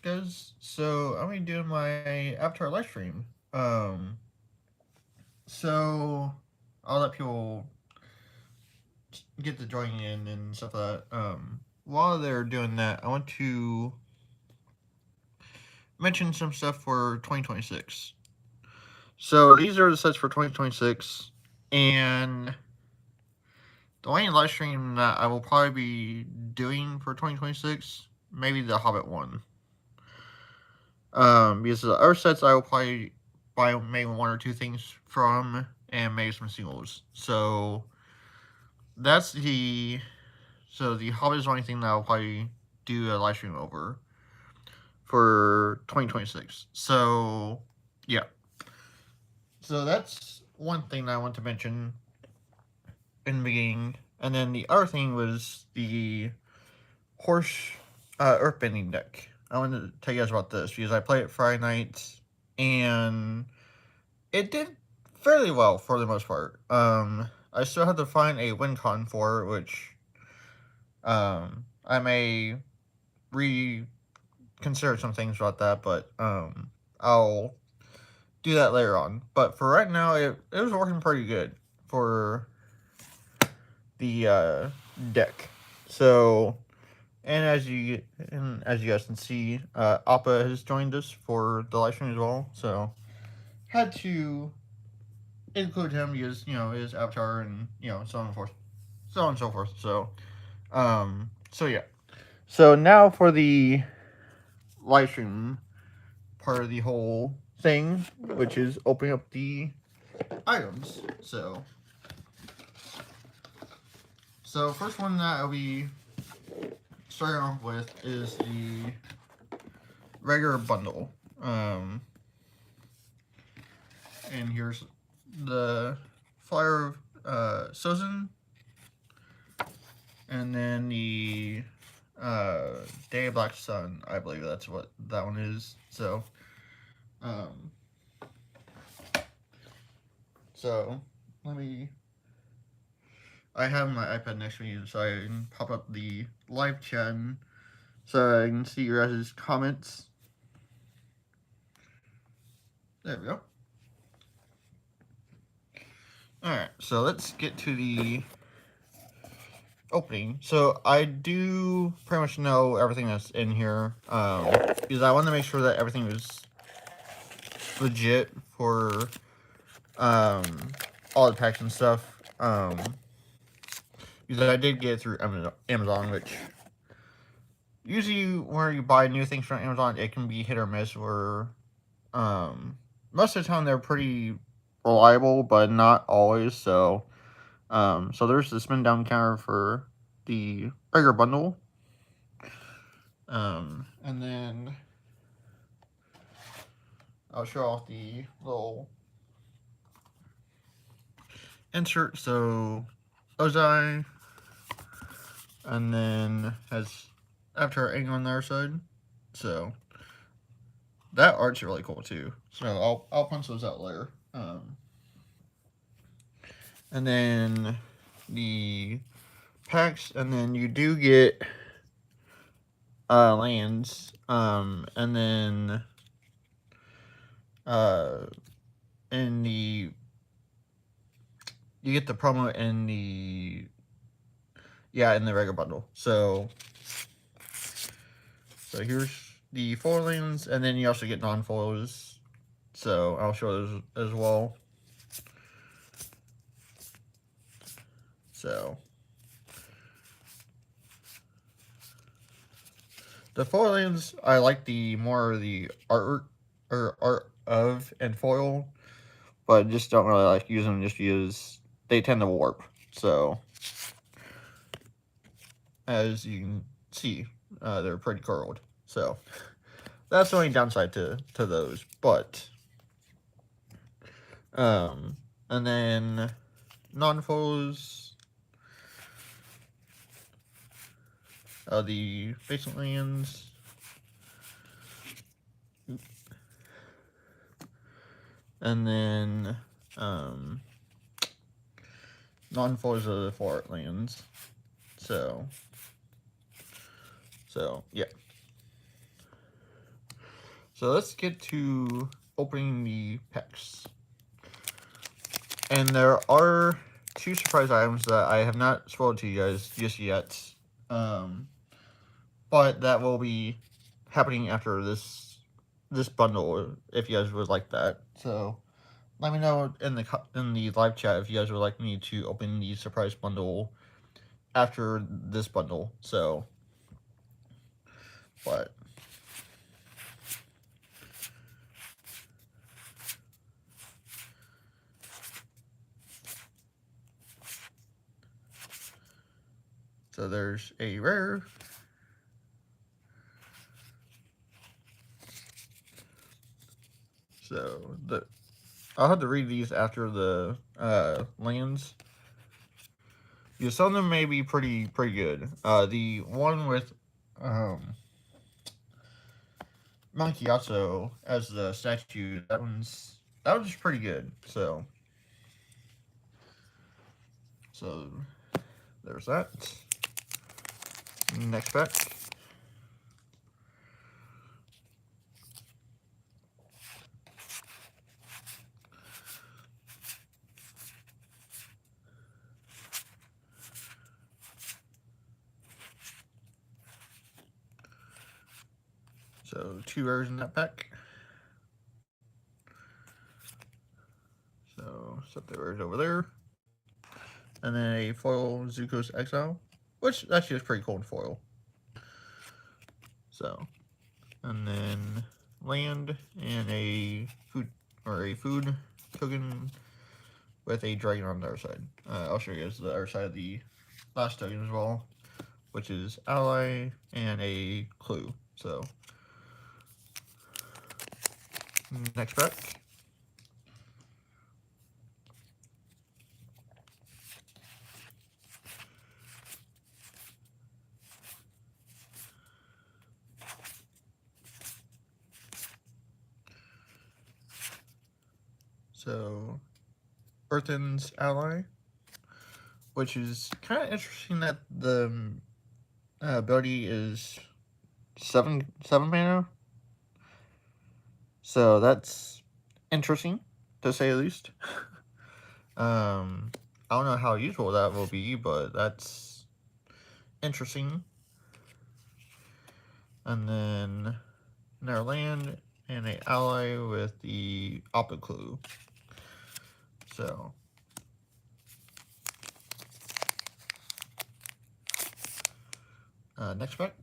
guys? So I'm gonna be doing my Avatar live stream. So I'll let people get to join in and stuff like that. While they're doing that, I want to mention some stuff for 2026. So these are the sets for 2026, and the only live stream that I will probably be doing for 2026, maybe the Hobbit one. Because the other sets I will probably buy maybe one or two things from, and maybe some singles. That's the the Hobbit is the only thing that I'll probably do a live stream over for 2026. So yeah, so that's one thing that I want to mention in the beginning. And then the other thing was the horse earthbending deck. I wanted to tell you guys about this because I played it Friday night and it did fairly well for the most part. I still have to find a win con for it, which I may reconsider some things about that, but I'll do that later on. But for right now, it was working pretty good for the deck. So, as you guys can see, Appa has joined us for the live stream as well. So had to include him because his avatar and so on and forth, so on and so forth. So yeah. So now for the live stream part of the whole thing, which is opening up the items. So first one that I'll be starting off with is the regular bundle. And here's the Fire of Sozin, and then the Day of Black Sun. I believe that's what that one is. Um, so let me. I have my iPad next to me, so I can pop up the live chat, so I can see your guys' comments. There we go. Alright, so let's get to the opening. So I do pretty much know everything that's in here, because I want to make sure that everything is legit for all the packs and stuff. Because I did get it through Amazon, which usually where you buy new things from Amazon, it can be hit or miss. Where most of the time they're pretty reliable, but not always. So there's the spin down counter for the regular bundle. And then I'll show off the little insert. So Ozai, and then has Avatar Aang on the other side. So that art's really cool too. So I'll punch those out later. And then the packs, and then you do get lands. And then in the you get the promo in the regular bundle. So here's the foil lands, and then you also get non-foils. So I'll show those as well. So the foil lands, I like the more the artwork or art of and foil, but just don't really like using them just because they tend to warp. So as you can see, they're pretty curled. So that's the only downside to those. But and then non-foils, the basement lands. And then non-foils are the fort lands. So yeah. So let's get to opening the packs. And there are 2 surprise items that I have not spoiled to you guys just yet. But that will be happening after this bundle, if you guys would like that. So let me know in the live chat if you guys would like me to open the surprise bundle after this bundle. So, but so there's a rare. So I'll have to read these after the lands. Yeah, some of them may be pretty good. The one with Monkey as the statue, that one's pretty good. So there's that. Next pack. So 2 rares in that pack. So set the rares over there. And then a foil Zuko's Exile, which actually is pretty cool in foil. So, and then land and a food token with a dragon on the other side. I'll show you guys the other side of the last token as well, which is ally and a clue. So next pack. So Earthen's ally, which is kind of interesting that the ability is 7 mana. So that's interesting, to say the least. I don't know how useful that will be, but that's interesting. And then another land and an ally with the Oppa Clue. So next pack.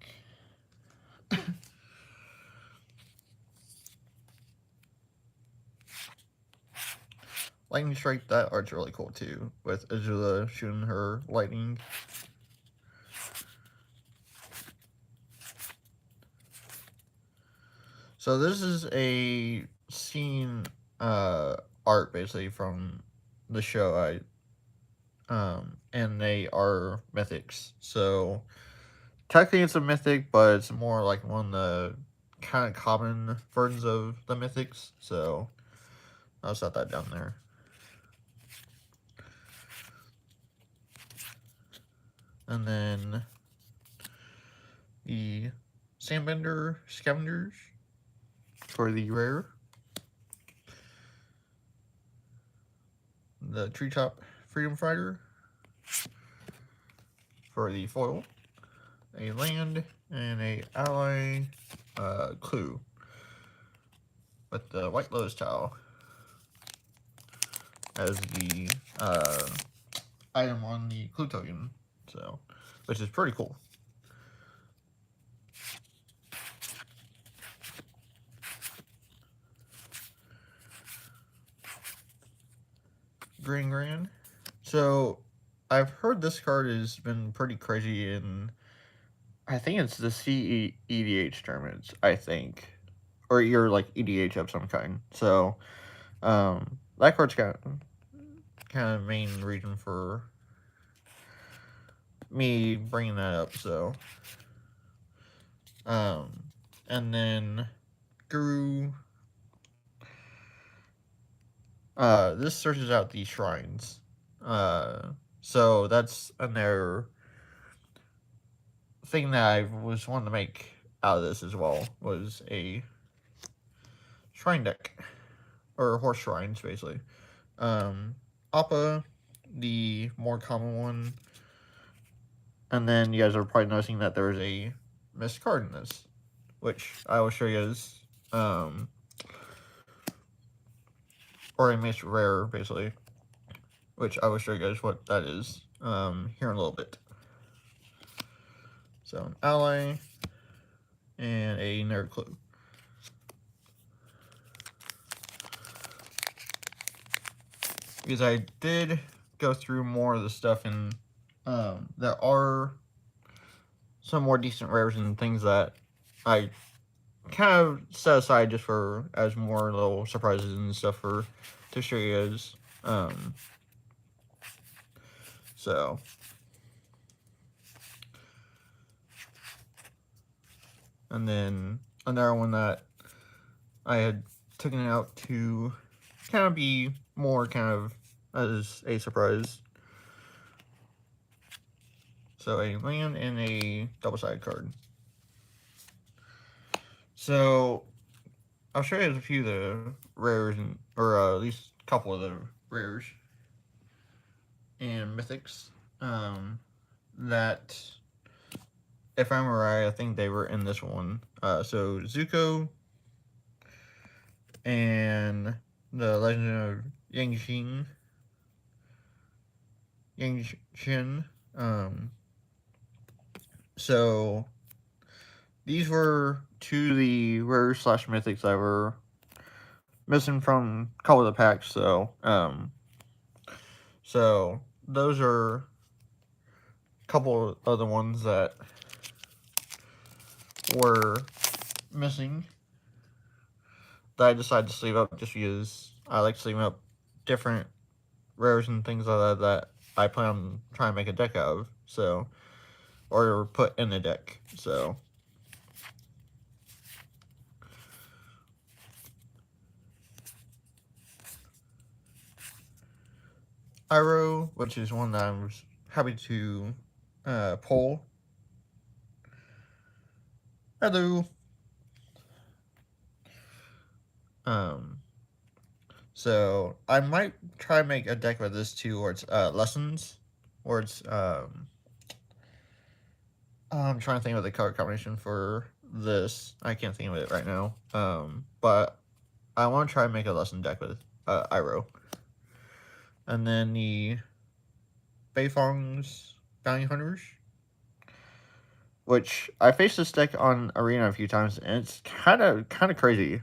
Lightning Strike, that art's really cool too, with Azula shooting her lightning. So this is a scene art basically from the show. And they are mythics. So technically it's a mythic, but it's more like one of the kind of common versions of the mythics. So I'll set that down there. And then the Sandbender Scavengers for the rare. The Treetop Freedom Fighter for the foil. A land and a ally clue with the White Lotus tile as the item on the clue token. So, which is pretty cool. Green Grand. So, I've heard this card has been pretty crazy in, I think it's the CEDH tournaments, I think. Or you're like EDH of some kind. So, that card's kind of main reason for me bringing that up. So, and then Guru. This searches out the shrines. So that's another thing that I was wanting to make out of this as well, was a shrine deck, or horse shrines basically. Appa, the more common one, and then you guys are probably noticing that there is a missed card in this, which I will show you guys, or a missed rare basically, which I will show you guys what that is here in a little bit. So an ally and another clue. Because I did go through more of the stuff, and there are some more decent rares and things that I kind of set aside just for as more little surprises and stuff for to show you guys. So and then another one that I had taken out to kind of be more kind of as a surprise. So a land and a double-sided card. So I'll show you a few of the rares, or at least a couple of the rares and mythics that, if I'm right, I think they were in this one. So Zuko and the Legend of Yangshin. So these were two of the rare slash mythics that were missing from a couple of the packs. So those are a couple of the ones that were missing that I decided to sleeve up just because I like sleeving up different rares and things like that I plan on trying to make a deck out of. So, or put in the deck. So Iroh, which is one that I'm happy to pull. Hello. So I might try to make a deck with this too, where it's lessons, or it's I'm trying to think of the color combination for this. I can't think of it right now. But I want to try and make a lesson deck with Iroh. And then the Beifong's Bounty Hunters, which I faced this deck on Arena a few times, and it's kind of crazy.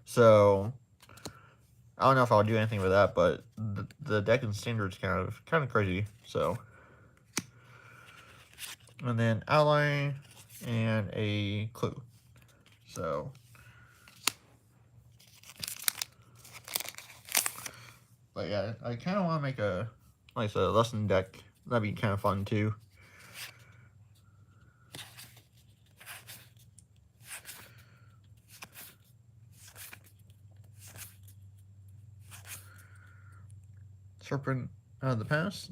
So I don't know if I'll do anything with that, but the deck in Standard's kind of crazy. So, and then Ally and a Clue. So, but yeah, I kind of want to make a, like I said, a lesson deck. That'd be kind of fun too. Serpent of the Past.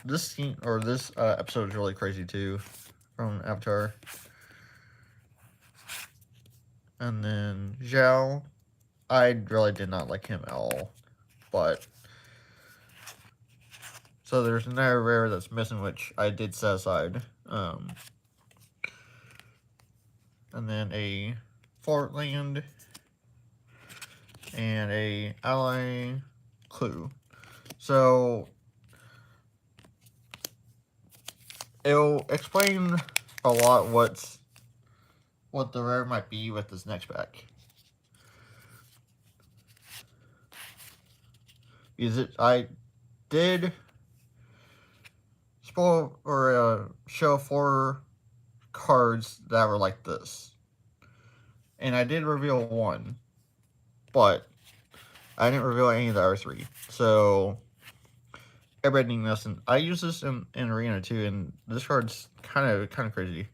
This scene, or this episode is really crazy too, from Avatar. And then Zhao, I really did not like him at all, but so there's another rare that's missing, which I did set aside. And then a Fort Land and a Ally Clue. So it'll explain a lot what the rare might be with this next pack. I did spoil or show 4 cards that were like this, and I did reveal 1, but I didn't reveal any of the other 3. So everybody needs to listen. I use this in Arena too, and this card's kind of crazy.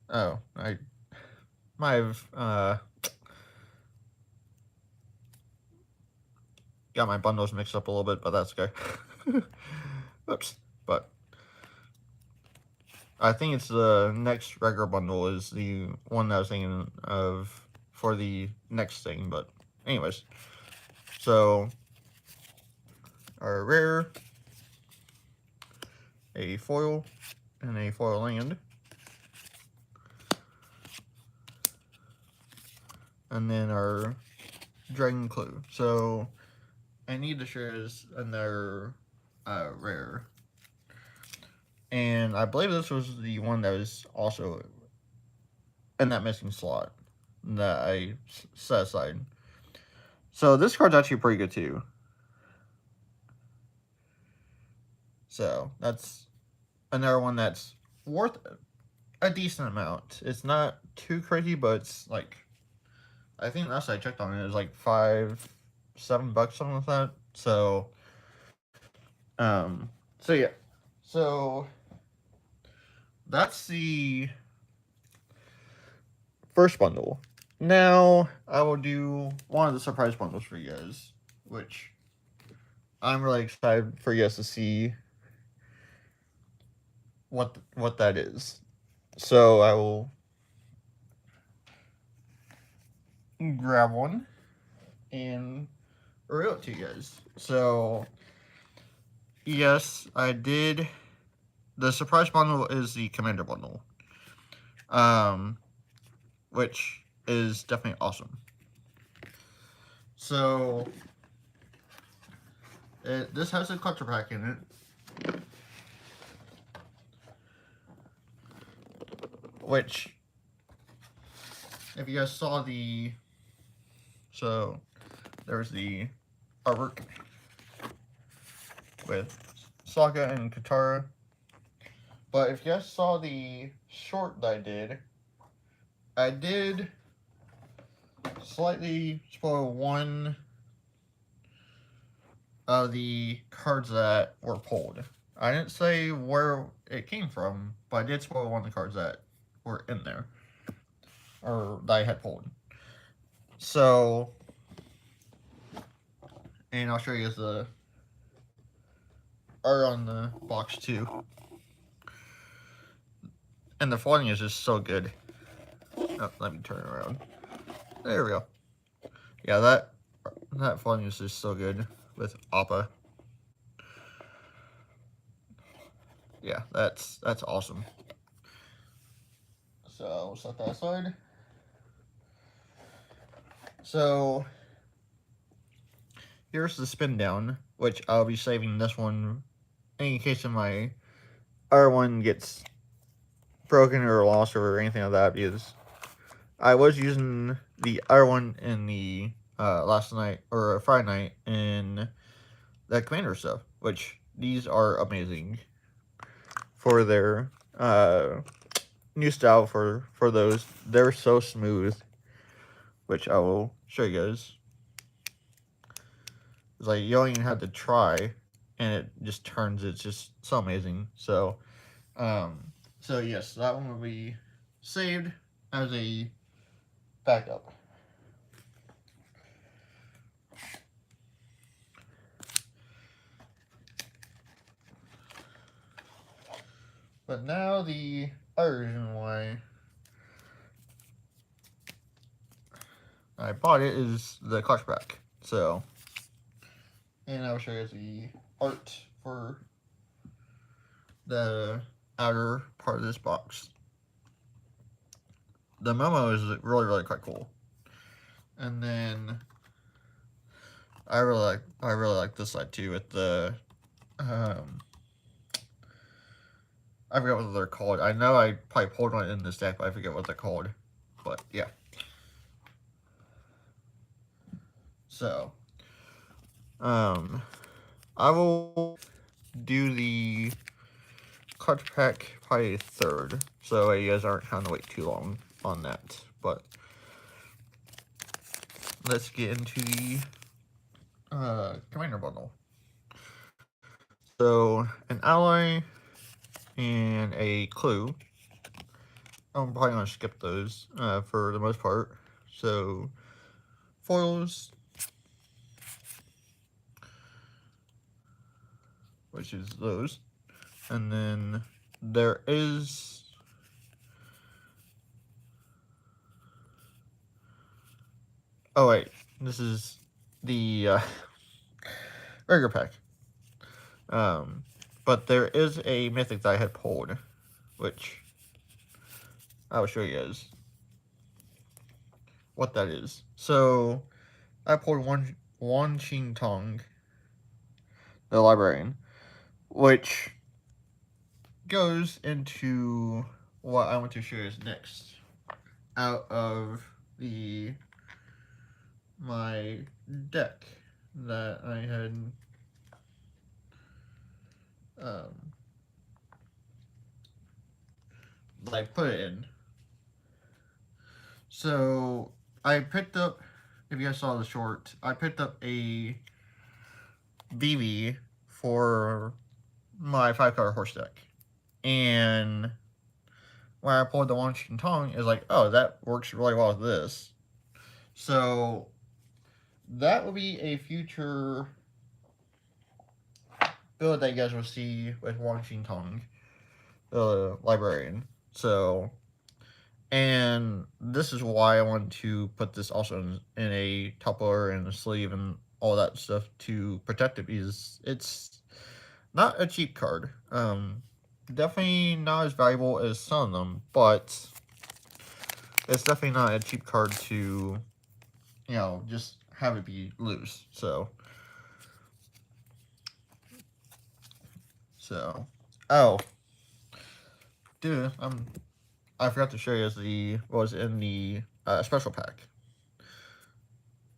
Oh, I might have got my bundles mixed up a little bit, but that's okay. Oops. But I think it's the next regular bundle is the one that I was thinking of for the next thing. But anyways, so our rare, a foil, and a foil land. And then our Dragon Clue. So I need to share this another rare. And I believe this was the one that was also in that missing slot that I set aside. So this card's actually pretty good too. So that's another one that's worth a decent amount. It's not too crazy, but it's like, I think last I checked on it, it was like $5-7, something like that. So, so yeah. So that's the first bundle. Now I will do one of the surprise bundles for you guys, which I'm really excited for you guys to see what that is. So I will grab one and reveal it to you guys. So yes, I did. The surprise bundle is the Commander bundle, which is definitely awesome. So this has a collector pack in it, which, if you guys saw so there's the artwork with Saga and Katara. But if you guys saw the short that I did slightly spoil one of the cards that were pulled. I didn't say where it came from, but I did spoil one of the cards that were in there, or that I had pulled. So, and I'll show you guys the art on the box too. And the foiling is just so good. Oh, let me turn it around. There we go. Yeah, that foiling is just so good with Appa. Yeah, that's awesome. So I'll set that aside. So here's the spin down, which I'll be saving this one in case of my other one gets broken or lost or anything like that, because I was using the other one in the last night or Friday night in the Commander stuff, which these are amazing for their new style for those. They're so smooth, which I will show you guys. It's like you don't even have to try, and it just turns. It's just so amazing. So, so yes, that one will be saved as a backup. But now the other reason why I bought it is the clutch back. So, and I'll show you the art for the outer part of this box. The memo is really quite cool. And then I really like this side too with the I forget what they're called. I know I probably pulled one in this deck, but I forget what they're called. But yeah. So I will do the clutch pack probably third, so you guys aren't having to wait too long on that. But let's get into the Commander bundle. So an ally and a clue. I'm probably gonna skip those for the most part. So foils, which is those. And then there is... Oh, wait. This is the regular pack. But there is a mythic that I had pulled, which I will show you guys what that is. So, I pulled Wan Qing Tong, the librarian, which goes into what I want to show you guys next out of my deck that I had like put it in. So I picked up, if you guys saw the short, I picked up a BB for my 5-color horse deck, and when I pulled the Wan Qing Tong, it's like, oh, that works really well with this. So that will be a future build that you guys will see with Wan Qing Tong, the librarian. So, and this is why I wanted to put this also in a topper and a sleeve and all that stuff to protect it, because it's not a cheap card. Definitely not as valuable as some of them, but it's definitely not a cheap card to, you know, just have it be loose. So, oh, dude, I forgot to show you what was in the special pack.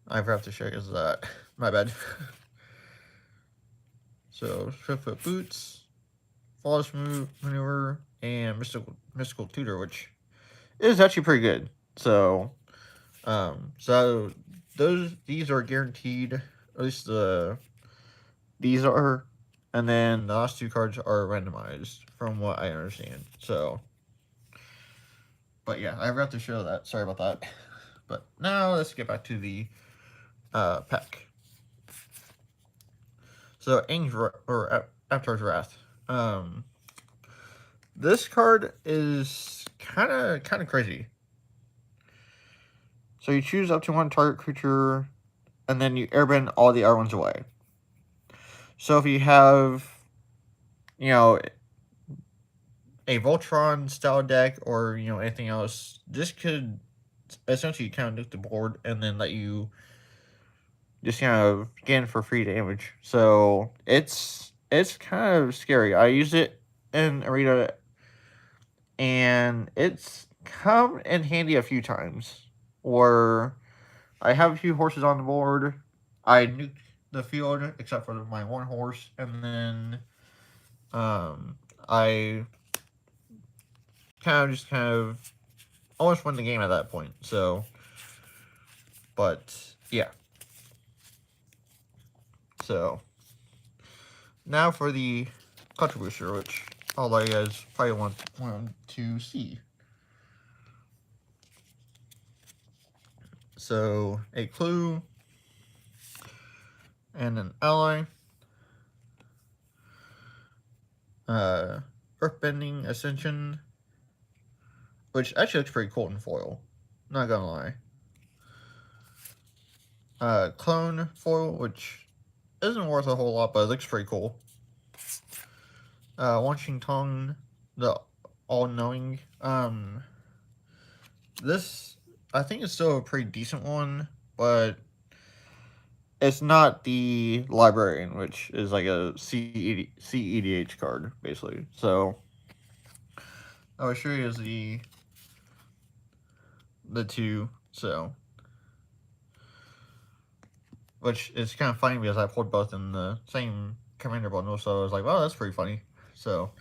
I forgot to show you that. My bad. So, Swiftfoot Boots, Flawless Maneuver, and Mystical Tutor, which is actually pretty good. So, these are guaranteed. At least these are, and then the last 2 cards are randomized, from what I understand. So, but yeah, I forgot to show that. Sorry about that. But now let's get back to the pack. So, Avatar's Wrath. This card is kind of crazy. So you choose up to 1 target creature, and then you airbend all the other ones away. So if you have, you know, a Voltron style deck, or, you know, anything else, this could essentially kind of nuke the board and then let you just kind of scan for free damage. So it's kind of scary. I used it in Arena, and it's come in handy a few times where I have a few horses on the board. I nuked the field except for my 1 horse, and then I kind of almost win the game at that point. So, but yeah. So now for the Culture Booster, which all of you guys probably want to see. So a clue and an ally. Earthbending Ascension, which actually looks pretty cool in foil. Not gonna lie. Clone foil, which isn't worth a whole lot, but it looks pretty cool. Wan Qing Tong, the All-Knowing. This, I think, is still a pretty decent one, but it's not the Librarian, which is like a CEDH card, basically. So, I will show you the 2, so, which is kind of funny because I pulled both in the same commander bundle, so I was like, well, that's pretty funny. So,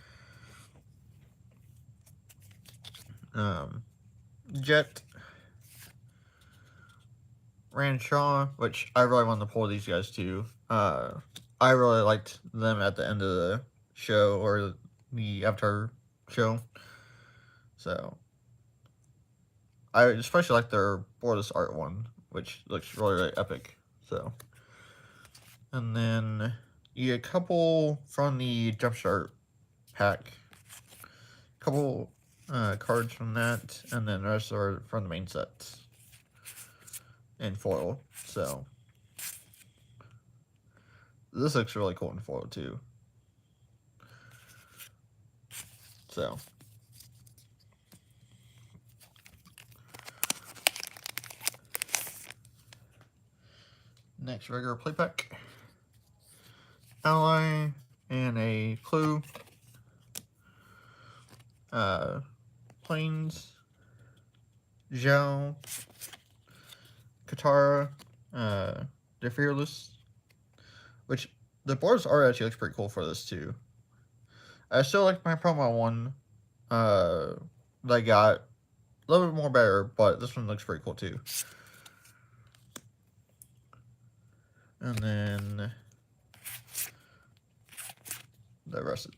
Jet, Ranshaw, which I really wanted to pull these guys too. I really liked them at the end of the show, or the Avatar show. So, I especially like their borderless art one, which looks really, really epic. So, and then, you get a couple from the Jumpstart pack. A couple cards from that, and then the rest are from the main sets. In foil, so this looks really cool in foil too. So next regular play pack, ally and a clue, planes, Zhao, Katara, the Fearless, which the boards art actually looks pretty cool for this too. I still like my promo one that I got a little bit more better, but this one looks pretty cool too. And then the rest of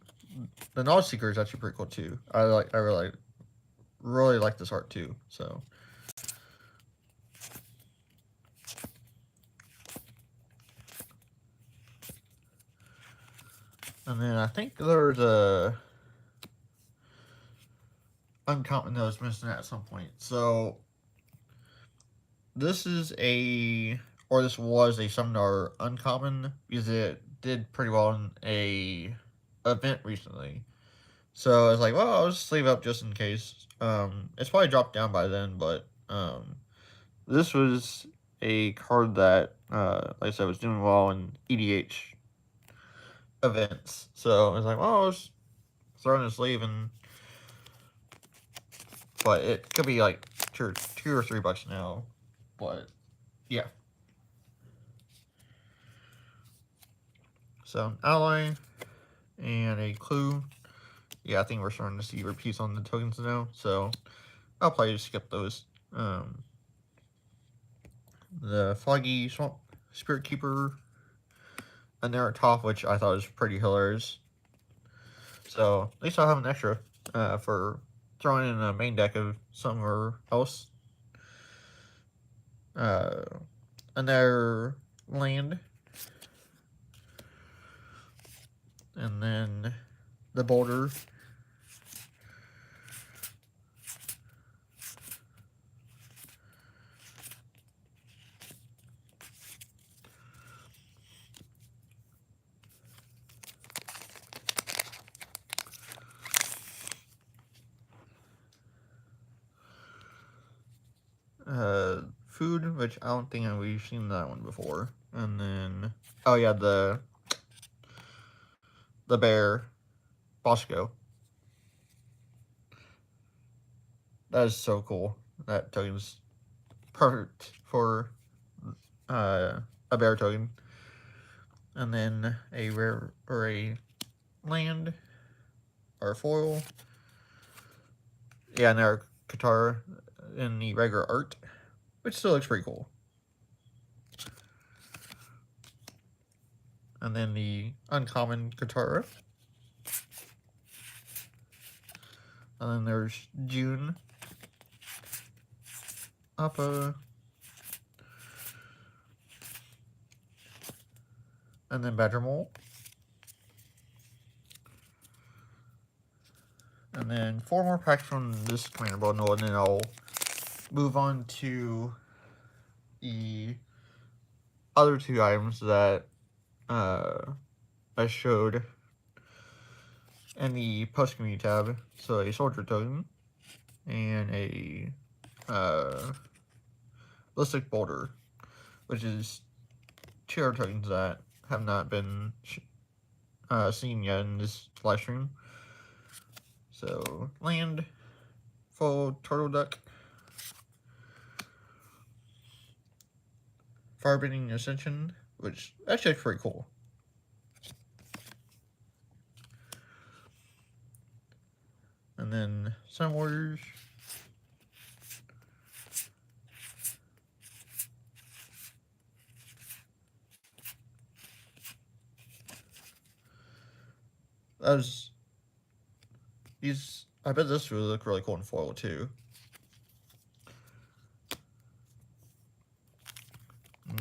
the Knowledge Seeker is actually pretty cool too. I really like this art too. So and then I think there's a uncommon that was missing at some point. So this is this was a Summoner uncommon because it did pretty well in a event recently. So I was like, well, I'll just leave it up just in case. It's probably dropped down by then, but this was a card that, like I said, was doing well in EDH events. So I was like, well, I'll just throw in this sleeve, but it could be like $2 or $3 now. But yeah. So an ally and a clue. Yeah, I think we're starting to see repeats on the tokens now. So I'll probably just skip those. The Foggy Swamp Spirit Keeper and there at top, which I thought was pretty hilarious. So at least I'll have an extra for throwing in a main deck of somewhere else. Another land. And then the Boulder. Food, which I don't think we've seen that one before. And then, oh yeah, the bear, Bosco. That is so cool. That token's perfect for a bear token. And then a rare or a land or foil. Yeah, and our Katara in the regular art, which still looks pretty cool. And then the uncommon Katara. And then there's June, Appa, and then Badger Mole. And then 4 more packs from this Commander bundle, and then I'll move on to the other 2 items that I showed in the post community tab. So a soldier token and a ballistic boulder, which is 2 other tokens that have not been seen yet in this live stream. So land, full turtle duck, Firebending Ascension, which actually is pretty cool. And then Sun Warriors. I bet this would look really cool in foil too.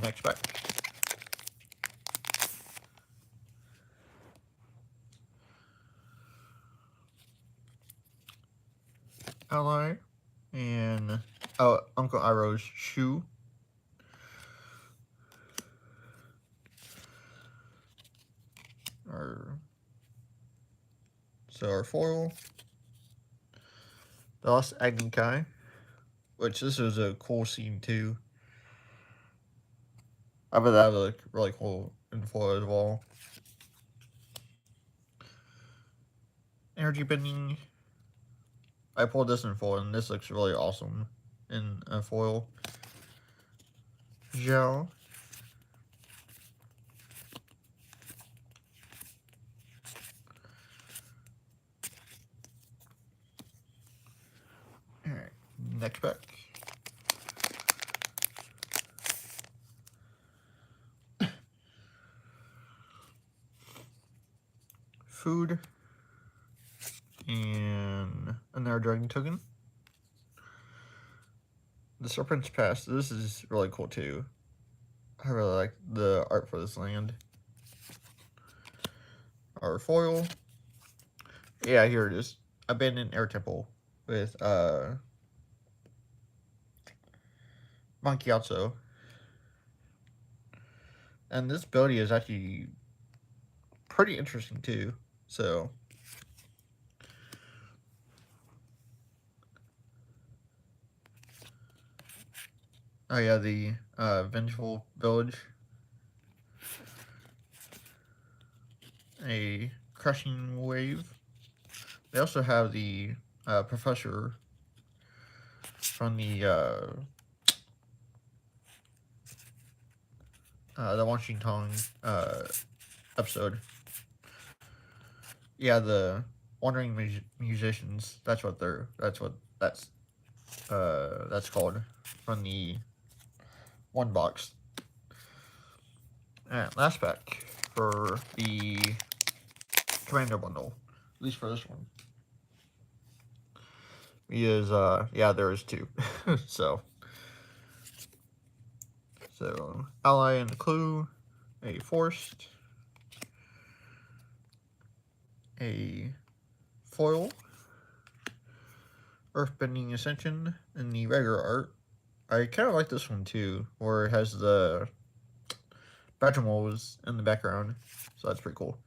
Next pack. ally, and Uncle Iroh's shoe. Our foil, the Lost Agni Kai, which this was a cool scene too. I bet that would look really cool in foil as well. Energy bending. I pulled this in foil, and this looks really awesome in a foil. Gel. Alright, next pack. Food. And another dragon token. The Serpent's Pass. This is really cool too. I really like the art for this land. Our foil. Yeah, here it is. Abandoned Air Temple with Monkey also. And this ability is actually pretty interesting too. So oh yeah, the Vengeful Village. A Crushing Wave. They also have the Professor from the Washington episode. Yeah, the Wandering Musicians. That's called from the one box. And last pack for the Commander bundle, at least for this one. Is yeah, there is two. so ally and clue, a forced, a foil, Earthbending Ascension, and the regular art. I kind of like this one too, where it has the Badgermoles in the background, so that's pretty cool.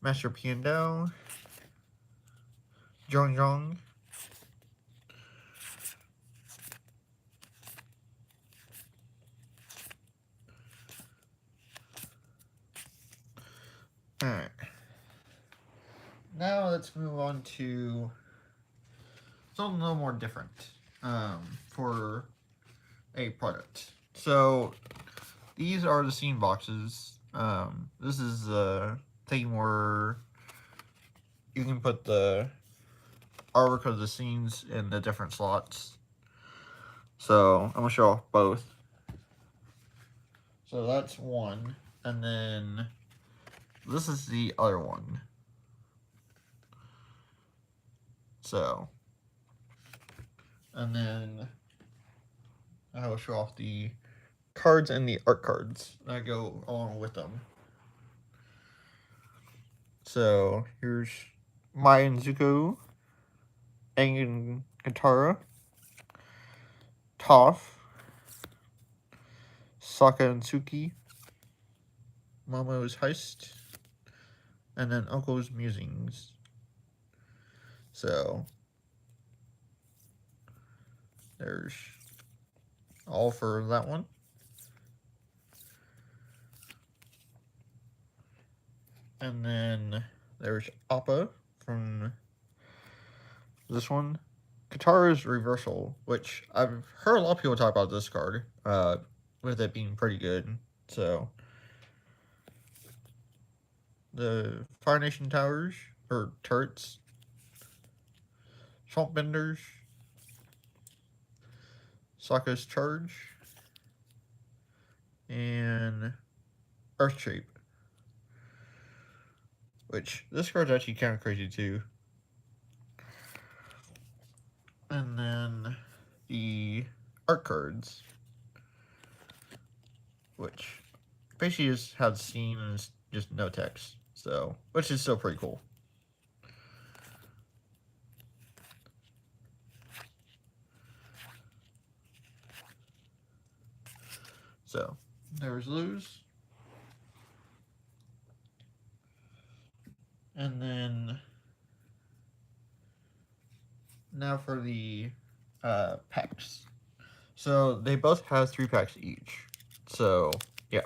Master Piandao, Zhong, Alright. Now let's move on to something a little more different for a product. So these are the scene boxes. This is the thing where you can put the artwork of the scenes in the different slots. So I'm gonna show off both. So that's one, and then this is the other one. So, and then I will show off the cards and the art cards that go along with them. So here's Mayan Zuko, Engen Katara, Toph, Sokka and Suki, Momo's Heist, and then Uncle's Musings. So there's all for that one. And then there's Appa from this one. Katara's Reversal, which I've heard a lot of people talk about this card, with it being pretty good. So the Fire Nation Towers, or Turrets, Swamp Benders, Sokka's Charge, and Earthshape. Which, this card's actually kind of crazy too. And then the art cards, which basically just have the scene and it's just no text. So, which is still pretty cool. So there's lose. And then now for the packs. So they both have 3 packs each. So yeah.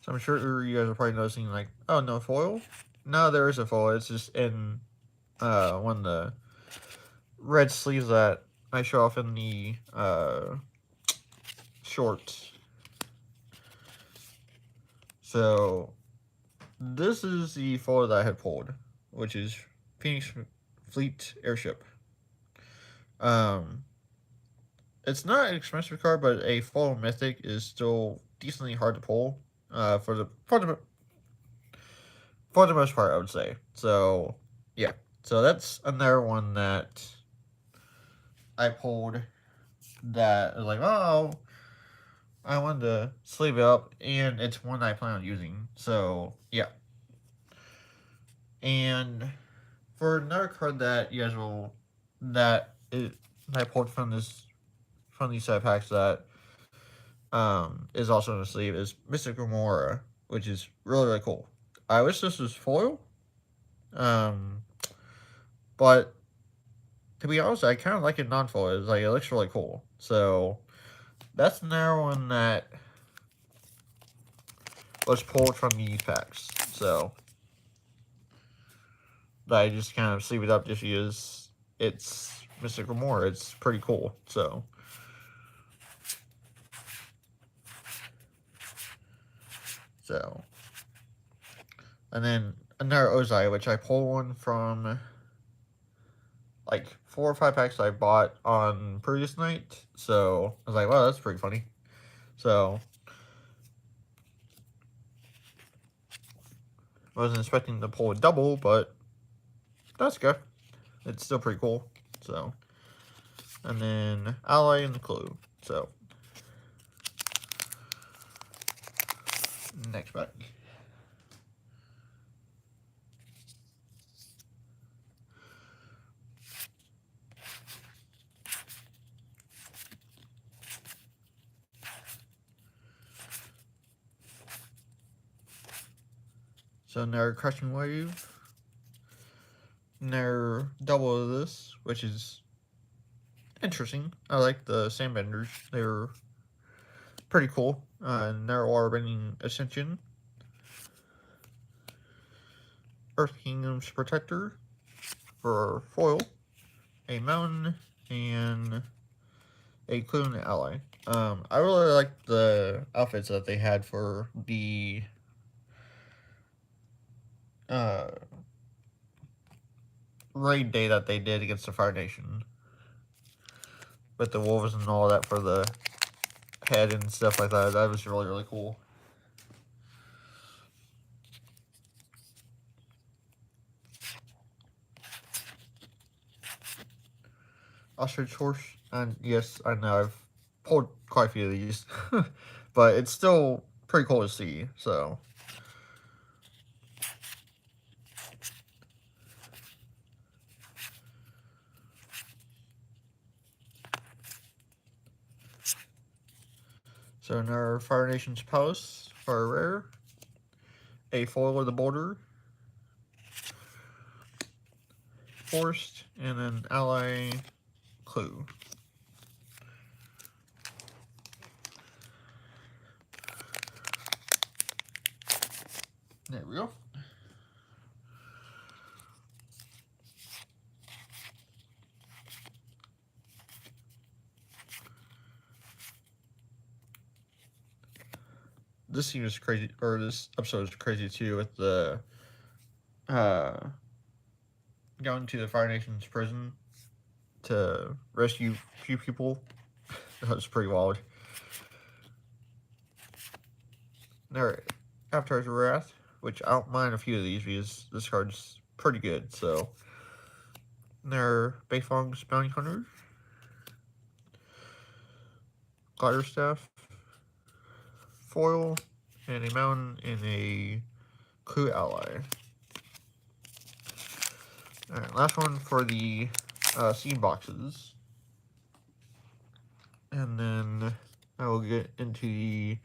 So I'm sure you guys are probably noticing, like, oh, no foil? No, there is a foil. It's just in one of the red sleeves that I show off in the shorts. So this is the foil that I had pulled, which is Phoenix Fleet Airship. It's not an expensive card, but a foil mythic is still decently hard to pull. For the most part, I would say. So yeah, so that's another one that I pulled. That was like, oh, I wanted to sleeve it up, and it's one I plan on using. So yeah, and for another card that you guys will that I pulled from these set packs that is also in the sleeve is Mystic Gamora, which is really, really cool. I wish this was foil, but to be honest, I kind of like it non-foil. It's like, it looks really cool. So that's another one that was pulled from these packs. So that I just kind of sleeve it up just because it's Mystic Gamora. It's pretty cool. So, and then another Ozai, which I pulled one from like 4 or 5 packs I bought on previous night. So I was like, wow, that's pretty funny. So I wasn't expecting to pull a double, but that's good. It's still pretty cool. So, and then Ally and the Clue. So next pack. So another Crushing Wave. Another double of this, which is interesting. I like the Sandbenders. They're pretty cool. Another Waterbending Ascension. Earth Kingdom's Protector for foil. A Mountain, and a Clue and Ally. I really like the outfits that they had for the raid day that they did against the Fire Nation. With the wolves and all that for the head and stuff like that. That was really, really cool. Ostrich Horse. And yes, I know I've pulled quite a few of these. But it's still pretty cool to see. So another Fire Nation's Palace for a rare. A foil of the Boulder. Forest, and then Ally Clue. There we go. This scene is crazy, or this episode is crazy too, with the going to the Fire Nation's prison to rescue a few people. That was pretty wild. Alright, Avatar's Wrath, which I don't mind a few of these because this card's pretty good, so. their Beifong's Bounty Hunter, Glider Staff, foil, and a mountain and a clue ally. Alright, last one for the seed boxes. And then I will get into the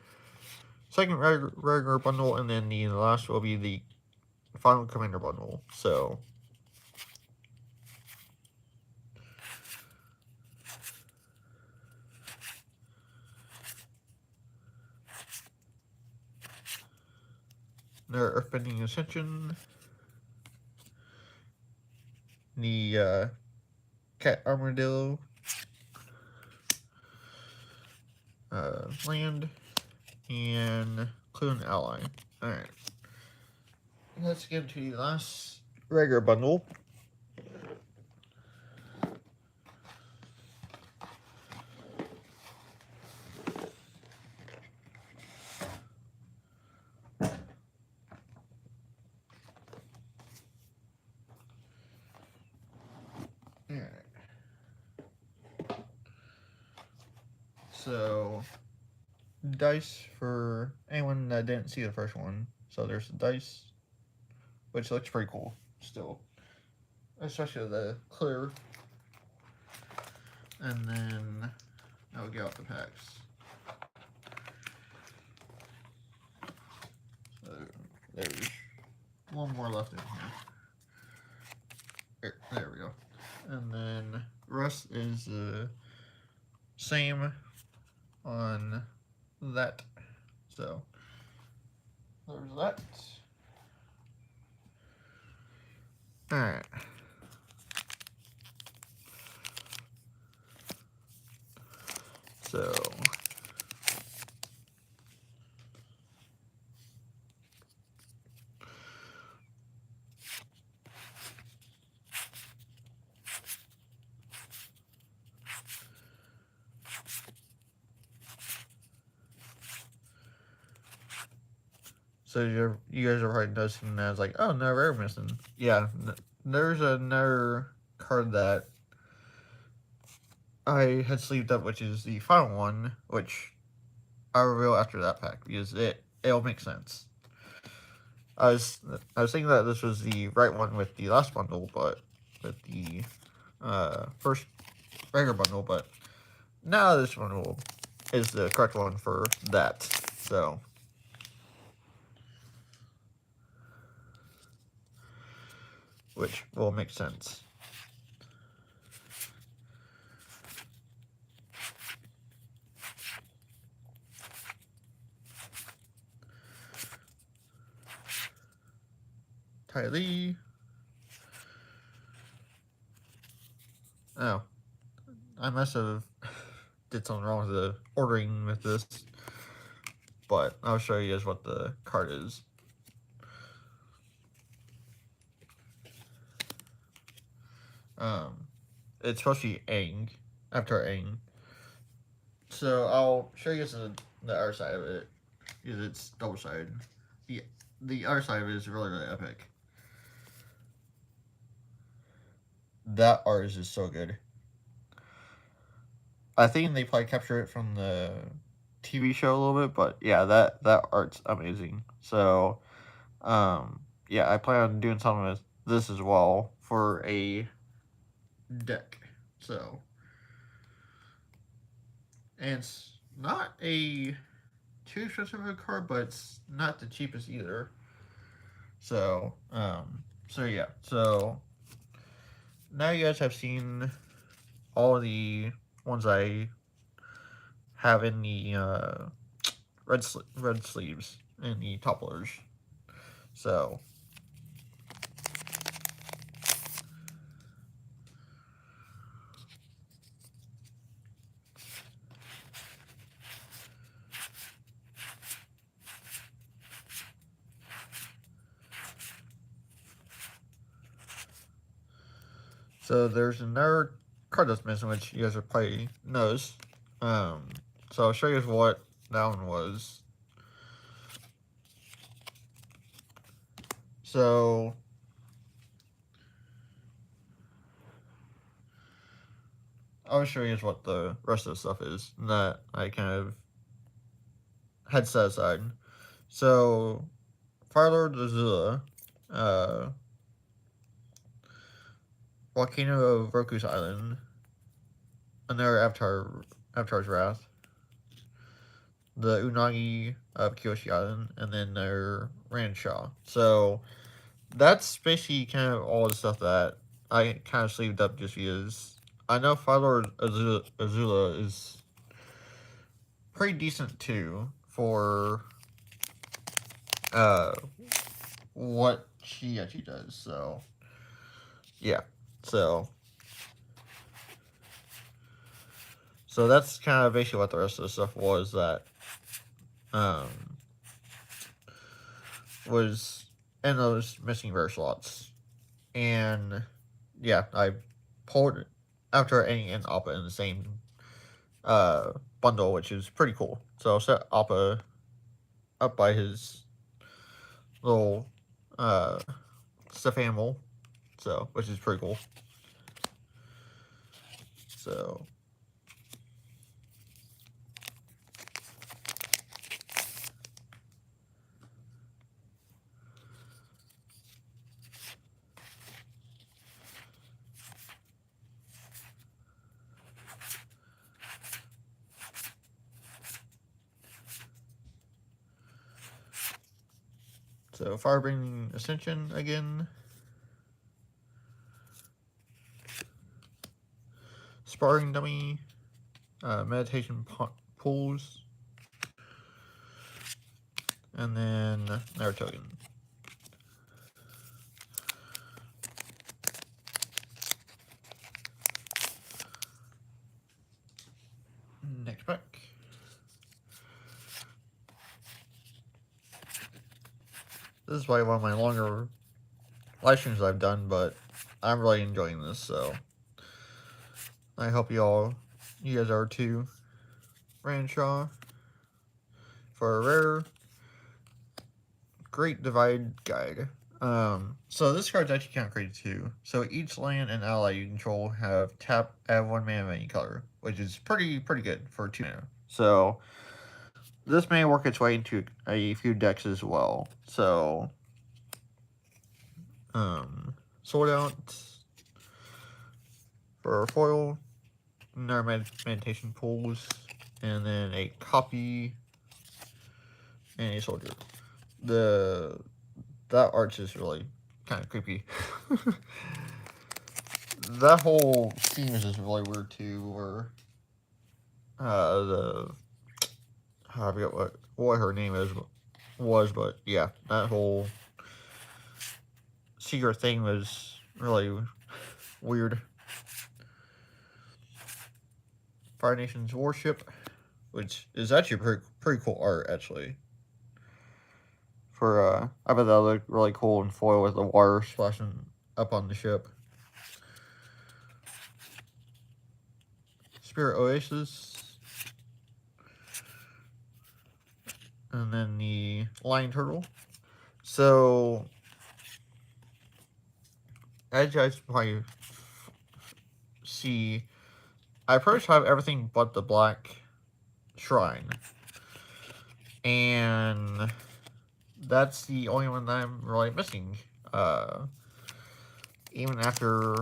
second regular bundle, and then the last will be the final commander bundle. So their Earthbending Ascension, the Cat Armadillo, land, and clue and ally. Alright. Let's get into the last regular bundle. Alright. So, dice for anyone that didn't see the first one. So there's the dice, which looks pretty cool still. Especially the clear. And then I'll get out the packs. So there's one more left in here. There we go. And then the rest is the same on that. So there's that. Alright. So you guys are probably noticing that I was like, oh, no rare missing. Yeah, there's another card that I had sleeved up, which is the final one, which I'll reveal after that pack because it'll make sense. I was thinking that this was the right one with the last bundle, but with the first regular bundle, but now this bundle is the correct one for that. So which will make sense. Ty Lee. Oh, I must have did something wrong with the ordering with this, but I'll show you guys what the card is. It's supposed to be Aang, after Aang. So I'll show you guys the other side of it, because it's double-sided. The other side of it is really, really epic. That art is just so good. I think they probably captured it from the TV show a little bit, but yeah, that art's amazing. So, yeah, I plan on doing something with this as well for a deck. So, and it's not a too expensive of a card, but it's not the cheapest either. So, so yeah, so now you guys have seen all the ones I have in the red sleeves and the topplers. So there's another card that's missing, which you guys are probably knows. So I'll show you what that one was. So I'll show you what the rest of the stuff is that I kind of had set aside. So, Firelord Azula, Volcano of Roku's Island, another Avatar's Wrath, the Unagi of Kyoshi Island, and then their Ranshaw. So, that's basically kind of all the stuff that I kind of sleeved up just because I know Firelord Azula is pretty decent too for what she actually does. So yeah, so that's kind of basically what the rest of the stuff was that was in those missing rare slots. And yeah, I pulled after ending in Appa in the same bundle, which is pretty cool. So I set Appa up by his little stuffed animal, so which is pretty cool. So Firebending Ascension again. Sparring Dummy. Meditation Pools. And then another token. Next pack. This is probably one of my longer live streams I've done, but I'm really enjoying this, so I hope you guys are too. Ranshaw for a rare. Great Divide Guide. So this card's actually kind of crazy too. So each land and ally you control have add 1 mana of any color, which is pretty good for 2 mana. So this may work its way into a few decks as well. So Sword Out for foil, another meditation pools, and then a copy and a soldier. That art's is really kind of creepy. That whole theme is just really weird too. Where I forget what her name was, but yeah, that whole secret thing was really weird. Fire Nation's Warship, which is actually pretty cool art actually. For I bet that looked really cool in foil with the water splashing up on the ship. Spirit Oasis, and then the Lion Turtle. So, as you guys probably see, I pretty much have everything but the Black Shrine, and that's the only one that I'm really missing. Even after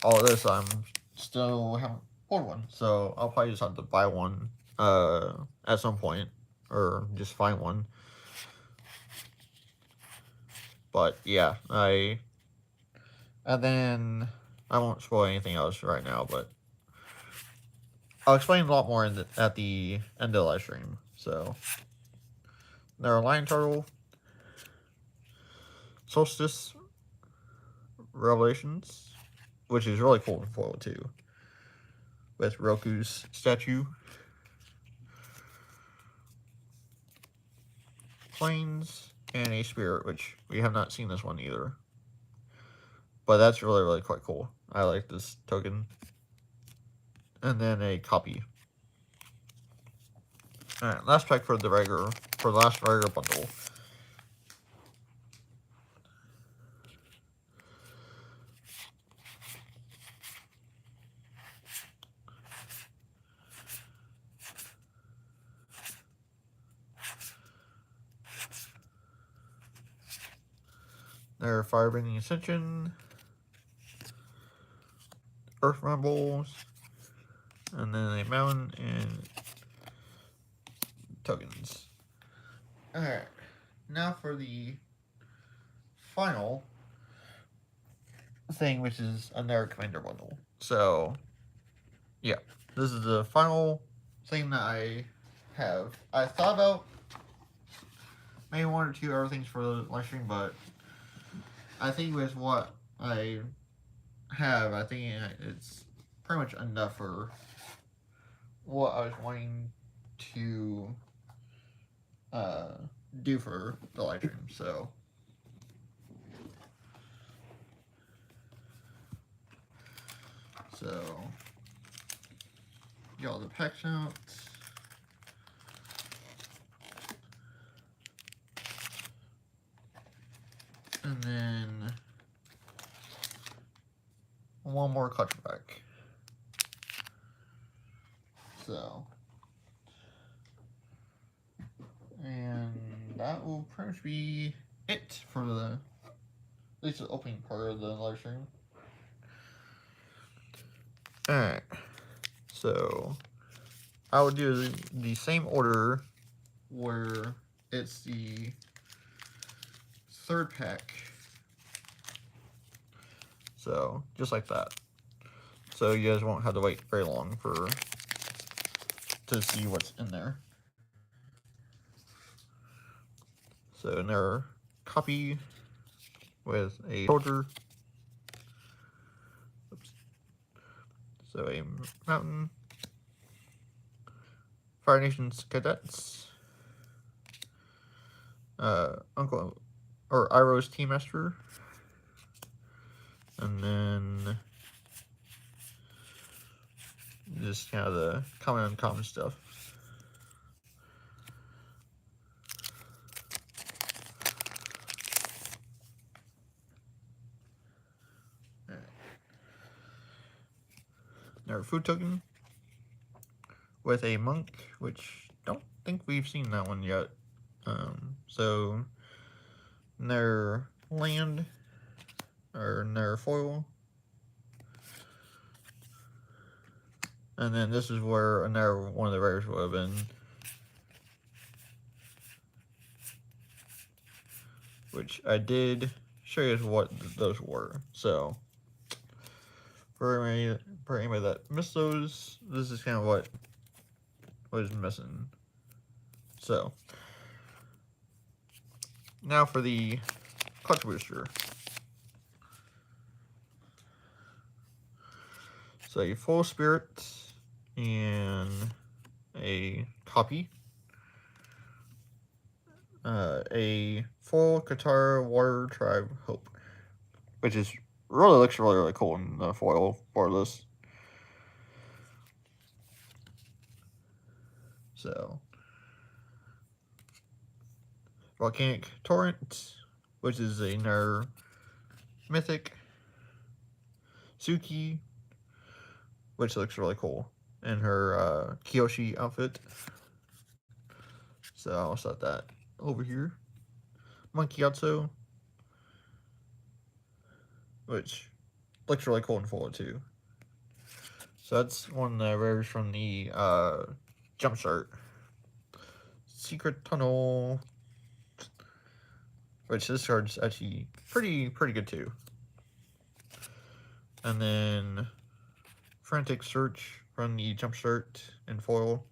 all this, I'm still haven't pulled one, so I'll probably just have to buy one at some point, or just find one. But yeah, and then I won't spoil anything else right now, but I'll explain a lot more at the end of the live stream. So there are Lion Turtle, Solstice Revelations, which is really cool in foil too, with Roku's statue. Plains, and a Spirit, which we have not seen this one either. But that's really quite cool. I like this token. And then a copy. Alright, last pack for the last regular bundle. Their Firebending Ascension, Earth Rumbles, and then a Mountain and tokens. Alright, now for the final thing, which is another Commander bundle. So, yeah, this is the final thing that I have. I thought about maybe one or two other things for the live stream, but I think with what I have, I think it's pretty much enough for what I was wanting to do for the live stream. So get all the packs out. And then one more clutch pack. So, and that will pretty much be it for at least the opening part of the live stream. Alright, so I will do the same order where it's the third pack. So, just like that. So you guys won't have to wait very long to see what's in there. So another copy with a soldier. Oops. So a mountain. Fire Nations cadets. Uncle or Iroh's Team Master. And then just kind of the common and uncommon stuff. Our food token with a monk, which don't think we've seen that one yet. So their land or their foil, and then this is where another one of the rares would have been, which I did show you what those were. So for anybody that missed those, this is kind of what was missing. So now for the clutch booster. So a full spirit and a copy. A full Qatar Water Tribe Hope, which is looks really cool in the foil for this. So Volcanic Torrent, which is another mythic. Suki, which looks really cool in her Kyoshi outfit. So I'll set that over here. Monkey Yatso, which looks really cool in foil too. So that's one of the rares from the Jumpstart. Secret Tunnel, which this card's actually pretty good too. And then Frantic Search from the Jumpstart in foil.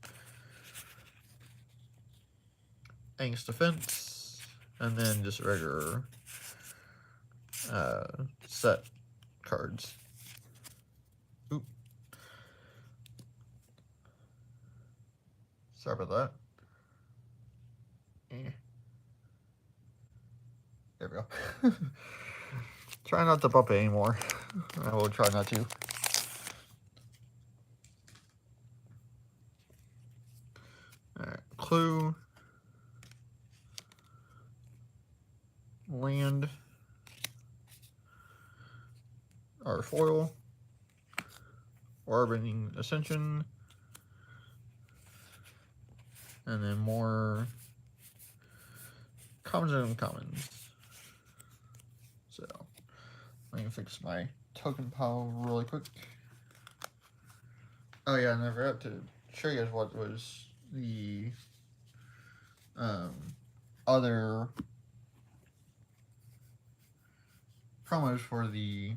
Angst Defense, and then just regular set cards. Oop. Sorry about that. There we go. Try not to bump it anymore. I will try not to. Alright, Clue. Land. Our foil. Orbiting Ascension. And then more commons and uncommons. So let me fix my token pile really quick. Oh yeah, and I forgot to show you guys what was the other promos for the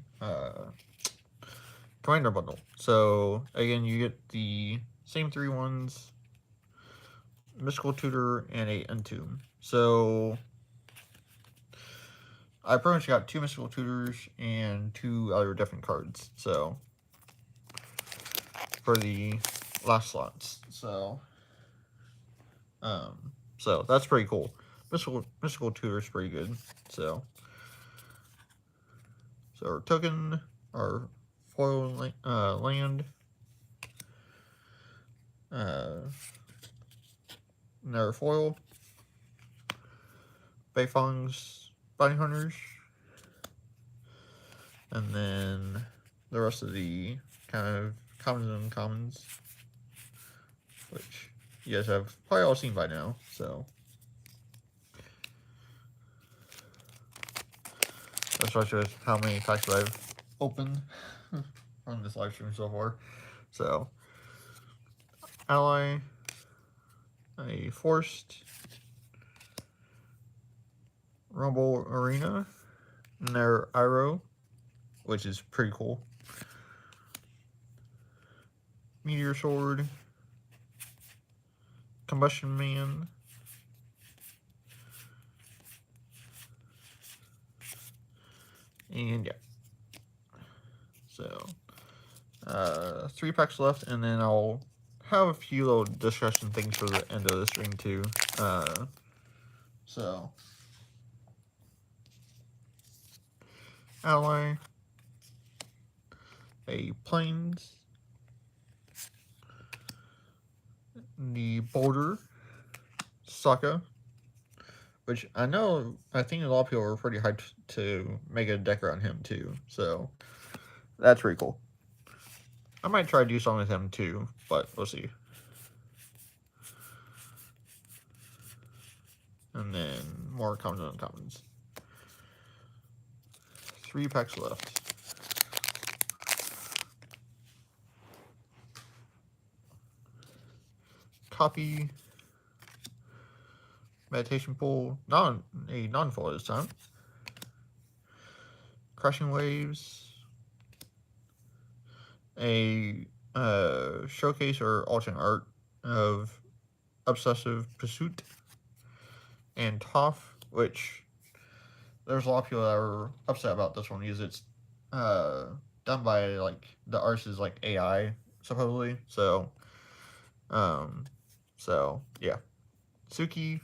Commander bundle. So again, you get the same 3 ones, Mystical Tutor, and a Entomb. So I pretty much got 2 Mystical Tutors and 2 other different cards. So for the last slots. So that's pretty cool. Mystical Tutor is pretty good. So our token, our foil land, another foil, Beifong's Bounty Hunters, and then the rest of the kind of commons and uncommons, which you guys have probably all seen by now. So that's just how many packs I've opened on this live stream so far. So ally, a forced, Rumble Arena, and their Iroh, which is pretty cool. Meteor Sword, Combustion Man, and yeah. So 3 packs left, and then I'll have a few little discussion things for the end of the stream too. So ally, a plains, the boulder, Sokka, which I think a lot of people are pretty hyped to make a deck around him too. So that's pretty cool. I might try to do something with him too, but we'll see. And then more commons and uncommons. 3 packs left. Copy. Meditation Pool. A non-foil this time. Crushing Waves. A showcase or alternate art of Obsessive Pursuit. And Toph, which there's a lot of people that are upset about this one because it's done by like the artist is like AI supposedly. So yeah. Suki,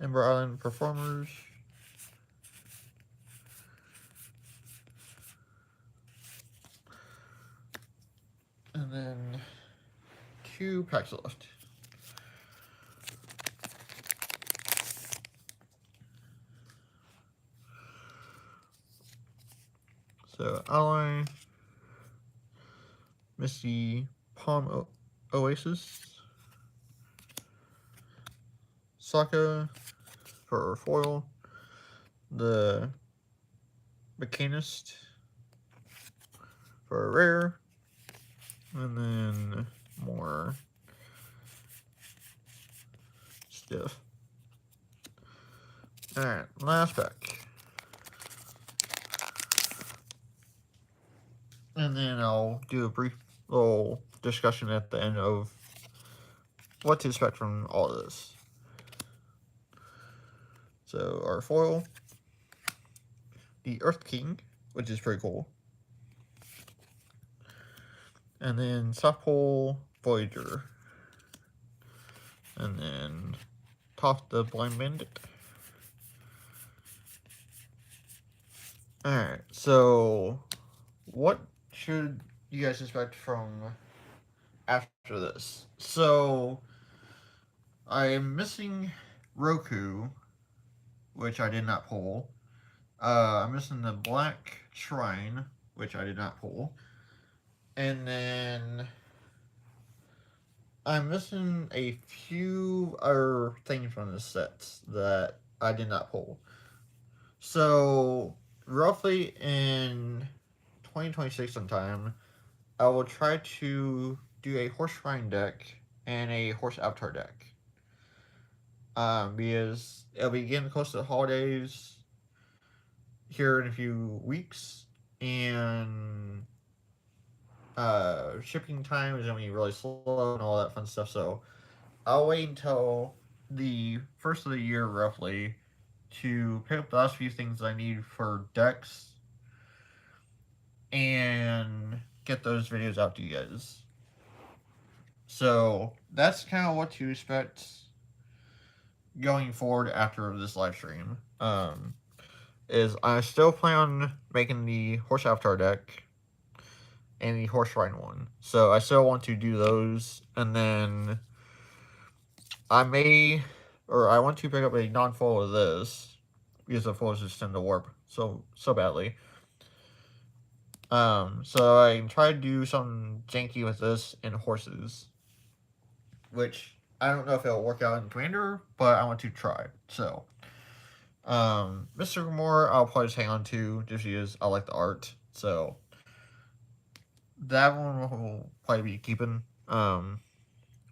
Ember Island Performers, and then 2 packs left. So ally, Misty Palm Oasis, Sokka for foil, the Mechanist for a rare, and then more stuff. Alright, last pack. And then I'll do a brief little discussion at the end of what to expect from all of this. So our foil, the Earth King, which is pretty cool. And then South Pole Voyager. And then Toph the Blind Bandit. Alright, so what should you guys expect from after this? So I'm missing Roku, which I did not pull. I'm missing the Black Shrine, which I did not pull. And then I'm missing a few other things from the sets that I did not pull. So roughly in 2026 sometime, I will try to do a horse shrine deck and a horse avatar deck. Because it'll be getting close to the holidays here in a few weeks, and shipping time is gonna be really slow and all that fun stuff. So I'll wait until the first of the year roughly to pick up the last few things I need for decks and get those videos out to you guys. So that's kind of what to expect going forward after this live stream. Is I still plan on making the horse avatar deck and the horse riding one. So I still want to do those, and then I want to pick up a non-foil of this because the foils just tend to warp so badly. So I can try to do something janky with this and horses, which I don't know if it'll work out in Commander, but I want to try. So, Mr. Moore, I'll probably just hang on to just because I like the art. So that one will probably be keeping. And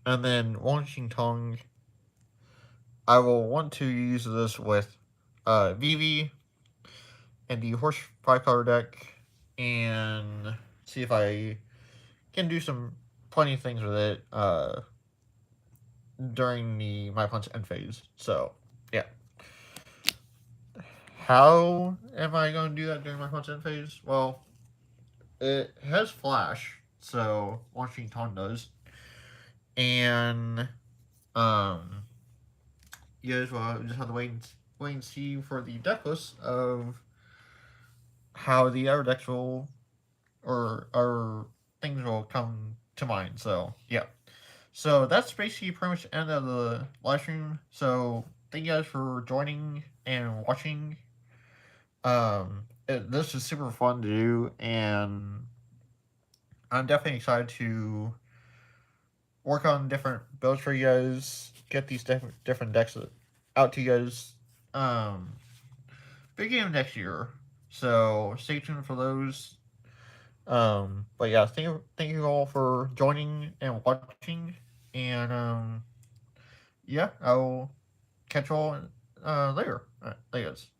then Washington Tongue, I will want to use this with Vivi and the horse 5-color deck and see if I can do some plenty of things with it during the My Punch end phase. So, yeah. How am I going to do that during My Punch end phase? Well, it has Flash, so Washington does. And, you guys will just have to wait and see for the deck list of how the other decks will or things will come to mind. So yeah. So that's basically pretty much the end of the live stream. So thank you guys for joining and watching. This is super fun to do, and I'm definitely excited to work on different builds for you guys. Get these different decks out to you guys. Big game next year, so stay tuned for those. But yeah, thank you all for joining and watching, and yeah, I will catch you all later. Thank you guys.